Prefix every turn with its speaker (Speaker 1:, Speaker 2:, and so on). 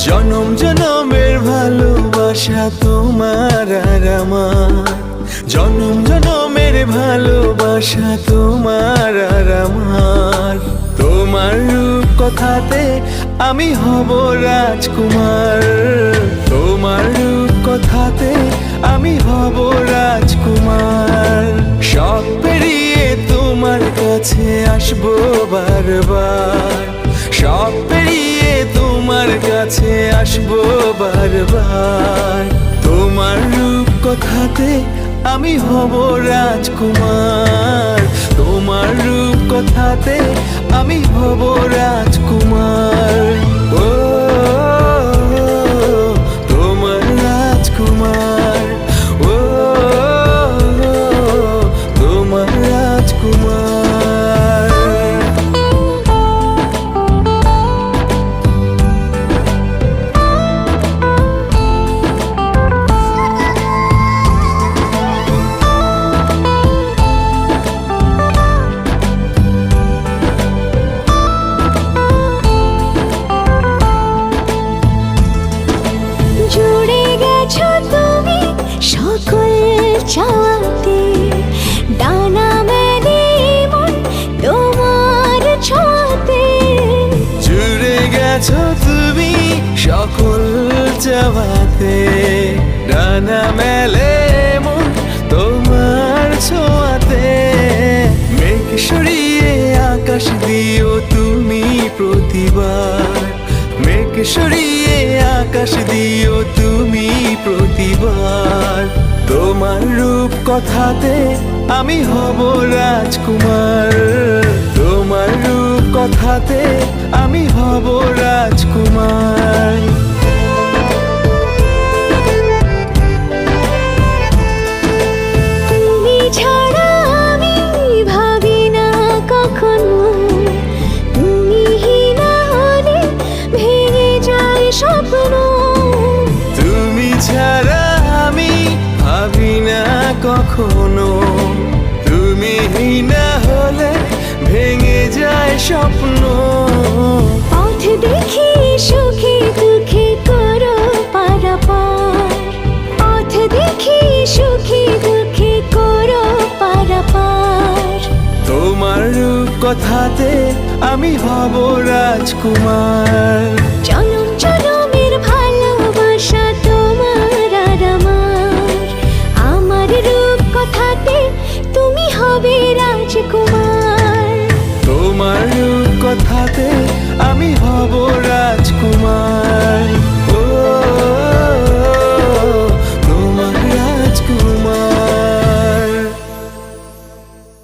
Speaker 1: জনম জনমের ভালোবাসা তোমার আর আমার, জনম জনমের ভালোবাসা তোমার আর আমার। তোমার রূপ কথাতে আমি হব রাজকুমার, তোমার রূপ কথাতে আমি হব রাজকুমার। সব পেরিয়ে তোমার কাছে আসবো বারবার, সব পেরিয়ে তোমার কাছে আসবো বারবার। তোমার রূপ কথাতে আমি হব রাজকুমার, তোমার রূপ কথাতে আমি হব রাজকুমার। ও তোমার রাজকুমার, ও তোমার রাজকুমার।
Speaker 2: চাওয়াতে ডানা মেলে মন তোমার ছোঁয়াতে,
Speaker 1: জুড়ে গেছো তুমি সকল চাওয়াতে, ডানা মেলে মন তোমার ছোঁয়াতে। মেঘ সরিয়ে আকাশ দিও তুমি প্রতিবার, মেঘ সরিয়ে আকাশ দিও তুমি প্রতিবার। তোমার রূপ কথাতে আমি হব রাজকুমার, তোমার রূপ কথাতে আমি হব রাজকুমার।
Speaker 2: তুমি ছাড়া আমি ভাবি না কখনো, তুমি না হলে ভেঙে যায় স্বপ্ন।
Speaker 1: তুমি ছাড়া আমি ভাবি না কখনো, তুমি না হলে ভেঙে যায় স্বপ্ন।
Speaker 2: পথ দেখি সুখে দুঃখে করো পারাপার, পথ দেখি সুখে দুঃখে করো পারাপার।
Speaker 1: তোমার রূপ কথাতে আমি হব রাজকুমার।